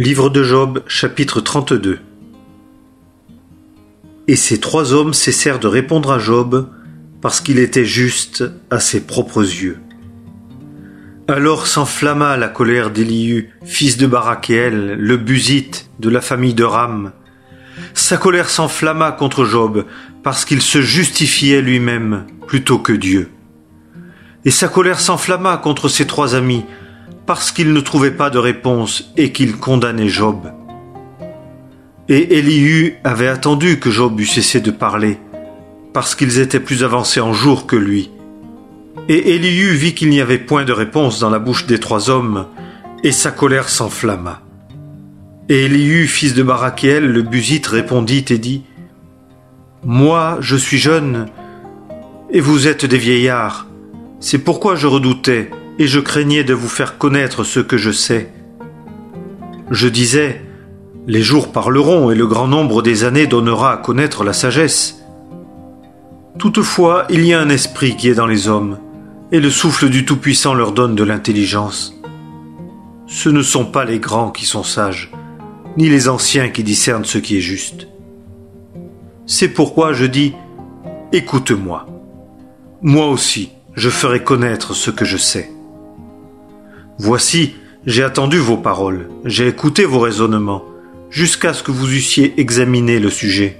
Livre de Job, chapitre 32. Et ces trois hommes cessèrent de répondre à Job, parce qu'il était juste à ses propres yeux. Alors s'enflamma la colère d'Élihu, fils de Barakhéel, le Buzite de la famille de Ram. Sa colère s'enflamma contre Job, parce qu'il se justifiait lui-même plutôt que Dieu. Et sa colère s'enflamma contre ses trois amis, parce qu'ils ne trouvaient pas de réponse et qu'ils condamnaient Job. Et Élihu avait attendu que Job eût cessé de parler, parce qu'ils étaient plus avancés en jour que lui. Et Élihu vit qu'il n'y avait point de réponse dans la bouche des trois hommes, et sa colère s'enflamma. Et Élihu, fils de Barakhéel, le Buzite, répondit et dit : « Moi, je suis jeune, et vous êtes des vieillards. C'est pourquoi je redoutais, et je craignais de vous faire connaître ce que je sais. Je disais : les jours parleront, et le grand nombre des années donnera à connaître la sagesse. Toutefois, il y a un esprit qui est dans les hommes, et le souffle du Tout-Puissant leur donne de l'intelligence. Ce ne sont pas les grands qui sont sages, ni les anciens qui discernent ce qui est juste. C'est pourquoi je dis : écoute-moi. Moi aussi, je ferai connaître ce que je sais. Voici, j'ai attendu vos paroles, j'ai écouté vos raisonnements, jusqu'à ce que vous eussiez examiné le sujet.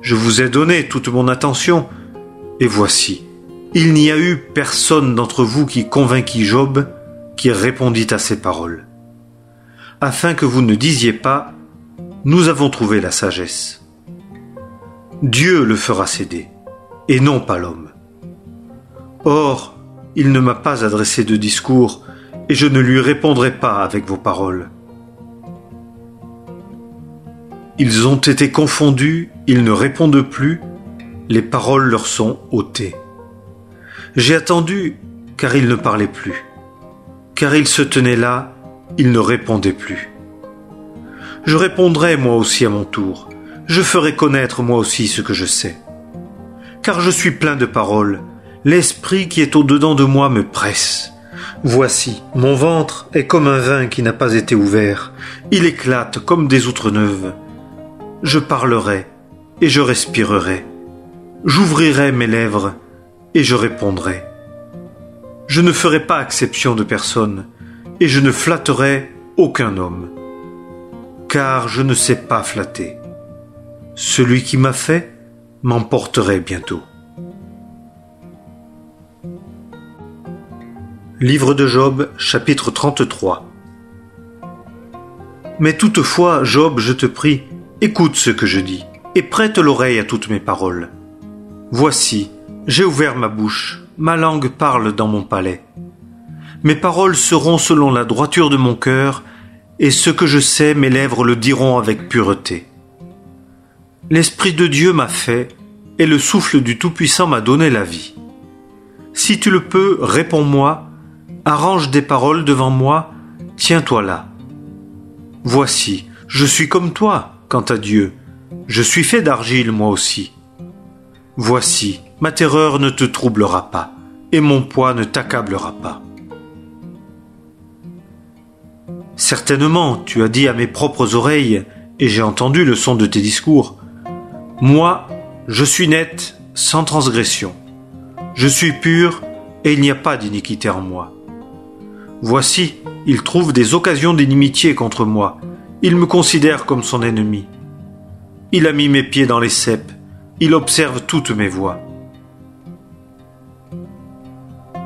Je vous ai donné toute mon attention, et voici, il n'y a eu personne d'entre vous qui convainquit Job, qui répondit à ces paroles, afin que vous ne disiez pas : nous avons trouvé la sagesse. Dieu le fera céder, et non pas l'homme. Or, il ne m'a pas adressé de discours, et je ne lui répondrai pas avec vos paroles. Ils ont été confondus, ils ne répondent plus, les paroles leur sont ôtées. J'ai attendu, car ils ne parlaient plus. Car ils se tenaient là, ils ne répondaient plus. Je répondrai moi aussi à mon tour, je ferai connaître moi aussi ce que je sais. Car je suis plein de paroles, l'esprit qui est au-dedans de moi me presse. Voici, mon ventre est comme un vin qui n'a pas été ouvert, il éclate comme des outres neuves. Je parlerai, et je respirerai. J'ouvrirai mes lèvres, et je répondrai. Je ne ferai pas exception de personne, et je ne flatterai aucun homme. Car je ne sais pas flatter. Celui qui m'a fait m'emporterait bientôt. Livre de Job, chapitre 33. Mais toutefois, Job, je te prie, écoute ce que je dis, et prête l'oreille à toutes mes paroles. Voici, j'ai ouvert ma bouche, ma langue parle dans mon palais. Mes paroles seront selon la droiture de mon cœur, et ce que je sais, mes lèvres le diront avec pureté. L'Esprit de Dieu m'a fait, et le souffle du Tout-Puissant m'a donné la vie. Si tu le peux, réponds-moi, arrange des paroles devant moi, tiens-toi là. Voici, je suis comme toi, quant à Dieu, je suis fait d'argile moi aussi. Voici, ma terreur ne te troublera pas, et mon poids ne t'accablera pas. Certainement, tu as dit à mes propres oreilles, et j'ai entendu le son de tes discours. Moi, je suis net, sans transgression. Je suis pur, et il n'y a pas d'iniquité en moi. Voici, il trouve des occasions d'inimitié contre moi. Il me considère comme son ennemi. Il a mis mes pieds dans les ceps. Il observe toutes mes voies.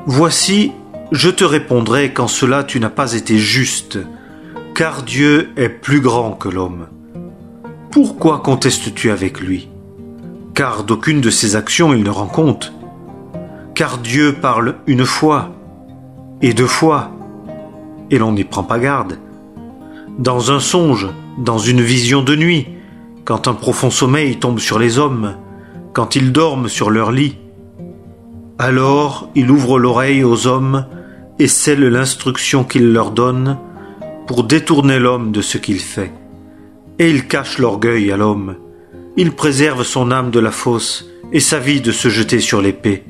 Voici, je te répondrai qu'en cela tu n'as pas été juste, car Dieu est plus grand que l'homme. Pourquoi contestes-tu avec lui ? Car d'aucune de ses actions il ne rend compte. Car Dieu parle une fois, et deux fois, et l'on n'y prend pas garde. Dans un songe, dans une vision de nuit, quand un profond sommeil tombe sur les hommes, quand ils dorment sur leur lit. Alors il ouvre l'oreille aux hommes et scelle l'instruction qu'il leur donne pour détourner l'homme de ce qu'il fait. Et il cache l'orgueil à l'homme. Il préserve son âme de la fosse et sa vie de se jeter sur l'épée.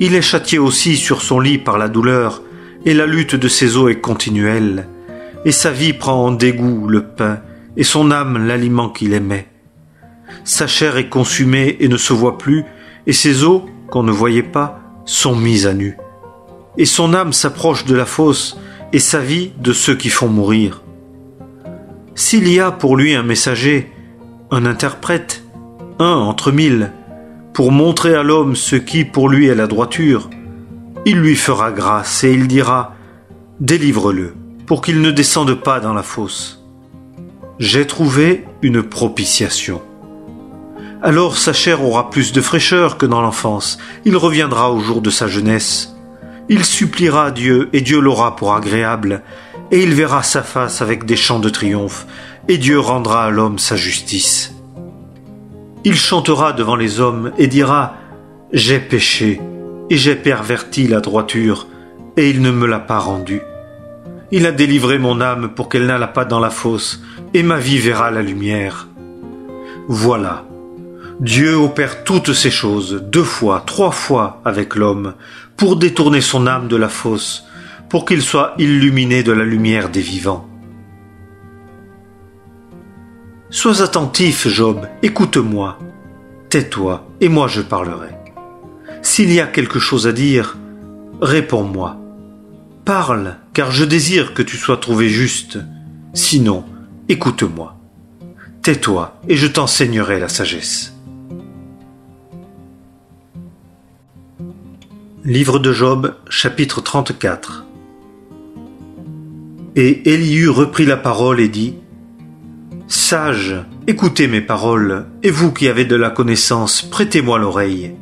Il est châtié aussi sur son lit par la douleur, et la lutte de ses os est continuelle. et sa vie prend en dégoût le pain, et son âme l'aliment qu'il aimait. Sa chair est consumée et ne se voit plus, et ses os, qu'on ne voyait pas, sont mis à nu. Et son âme s'approche de la fosse, et sa vie de ceux qui font mourir. S'il y a pour lui un messager, un interprète, un entre mille, pour montrer à l'homme ce qui pour lui est la droiture, il lui fera grâce et il dira « Délivre-le, pour qu'il ne descende pas dans la fosse. » J'ai trouvé une propitiation. Alors sa chair aura plus de fraîcheur que dans l'enfance, il reviendra au jour de sa jeunesse. Il suppliera Dieu et Dieu l'aura pour agréable, et il verra sa face avec des chants de triomphe, et Dieu rendra à l'homme sa justice. Il chantera devant les hommes et dira « J'ai péché, et j'ai perverti la droiture, et il ne me l'a pas rendue. Il a délivré mon âme pour qu'elle n'allât pas dans la fosse, et ma vie verra la lumière. » Voilà, Dieu opère toutes ces choses 2 fois, 3 fois avec l'homme, pour détourner son âme de la fosse, pour qu'il soit illuminé de la lumière des vivants. Sois attentif, Job, écoute-moi. Tais-toi, et moi je parlerai. S'il y a quelque chose à dire, réponds-moi. Parle, car je désire que tu sois trouvé juste. Sinon, écoute-moi. Tais-toi, et je t'enseignerai la sagesse. Livre de Job, chapitre 34. Et Élihu reprit la parole et dit : Sages, écoutez mes paroles, et vous qui avez de la connaissance, prêtez-moi l'oreille.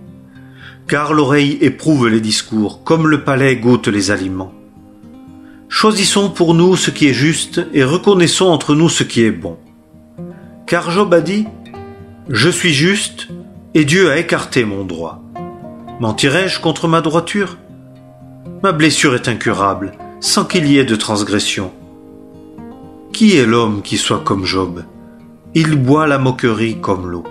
Car l'oreille éprouve les discours, comme le palais goûte les aliments. Choisissons pour nous ce qui est juste, et reconnaissons entre nous ce qui est bon. Car Job a dit : Je suis juste, et Dieu a écarté mon droit. Mentirais-je contre ma droiture ? Ma blessure est incurable, sans qu'il y ait de transgression. Qui est l'homme qui soit comme Job ? Il boit la moquerie comme l'eau.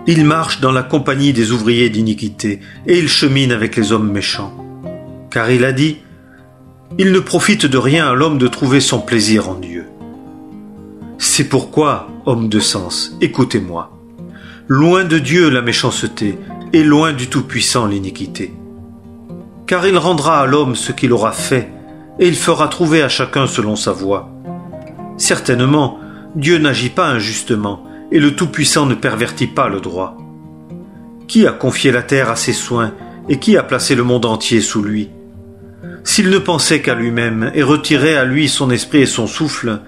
Il marche dans la compagnie des ouvriers d'iniquité, et il chemine avec les hommes méchants. Car il a dit : Il ne profite de rien à l'homme de trouver son plaisir en Dieu. C'est pourquoi, homme de sens, écoutez-moi. Loin de Dieu la méchanceté, et loin du Tout-Puissant l'iniquité. Car il rendra à l'homme ce qu'il aura fait, et il fera trouver à chacun selon sa voie. Certainement, Dieu n'agit pas injustement, et le Tout-Puissant ne pervertit pas le droit. Qui a confié la terre à ses soins, et qui a placé le monde entier sous lui ? S'il ne pensait qu'à lui-même, et retirait à lui son esprit et son souffle,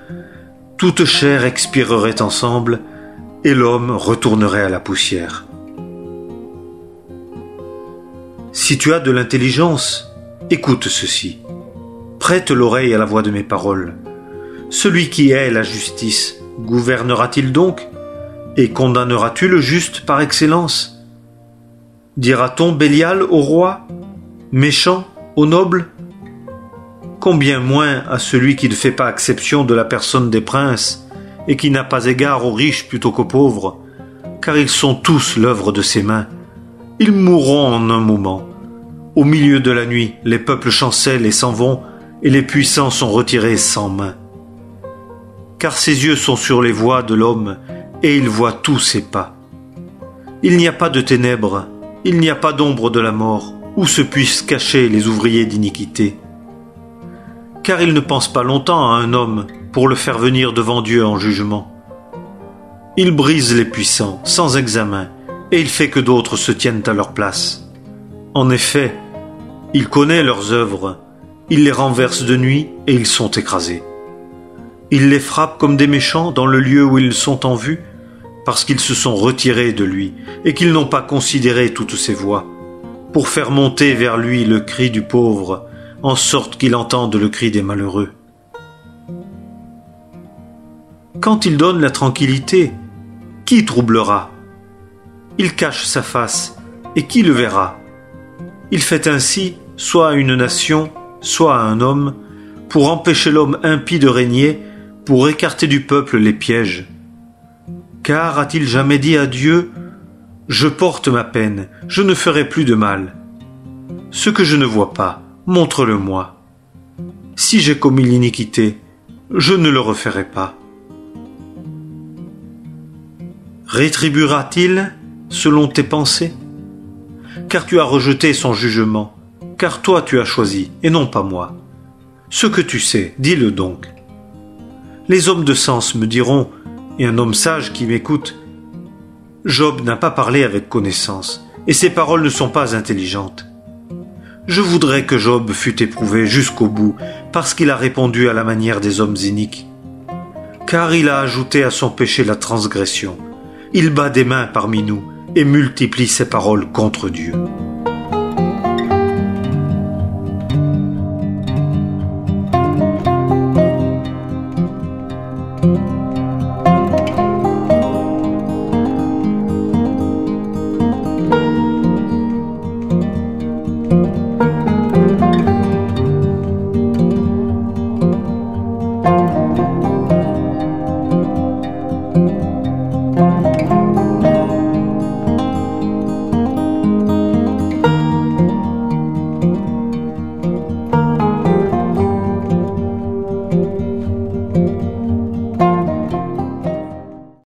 toute chair expirerait ensemble, et l'homme retournerait à la poussière. Si tu as de l'intelligence, écoute ceci. Prête l'oreille à la voix de mes paroles. Celui qui est la justice, gouvernera-t-il donc ? Et condamnera-tu le juste par excellence ? Dira-t-on Bélial au roi, méchant au noble ? Combien moins à celui qui ne fait pas exception de la personne des princes et qui n'a pas égard aux riches plutôt qu'aux pauvres, car ils sont tous l'œuvre de ses mains. Ils mourront en un moment. Au milieu de la nuit, les peuples chancellent et s'en vont, et les puissants sont retirés sans main. Car ses yeux sont sur les voies de l'homme, et il voit tous ses pas. Il n'y a pas de ténèbres, il n'y a pas d'ombre de la mort, où se puissent cacher les ouvriers d'iniquité. Car il ne pense pas longtemps à un homme pour le faire venir devant Dieu en jugement. Il brise les puissants, sans examen, et il fait que d'autres se tiennent à leur place. En effet, il connaît leurs œuvres, il les renverse de nuit et ils sont écrasés. Il les frappe comme des méchants dans le lieu où ils sont en vue, parce qu'ils se sont retirés de lui et qu'ils n'ont pas considéré toutes ses voies, pour faire monter vers lui le cri du pauvre, en sorte qu'il entende le cri des malheureux. Quand il donne la tranquillité, qui troublera ? Il cache sa face, et qui le verra ? Il fait ainsi, soit à une nation, soit à un homme, pour empêcher l'homme impie de régner, pour écarter du peuple les pièges. Car a-t-il jamais dit à Dieu : Je porte ma peine, je ne ferai plus de mal. Ce que je ne vois pas, montre-le-moi. Si j'ai commis l'iniquité, je ne le referai pas. Rétribuera-t-il selon tes pensées? Car tu as rejeté son jugement, car toi tu as choisi, et non pas moi. Ce que tu sais, dis-le donc. Les hommes de sens me diront, et un homme sage qui m'écoute, Job n'a pas parlé avec connaissance, et ses paroles ne sont pas intelligentes. Je voudrais que Job fût éprouvé jusqu'au bout, parce qu'il a répondu à la manière des hommes iniques. Car il a ajouté à son péché la transgression. Il bat des mains parmi nous, et multiplie ses paroles contre Dieu.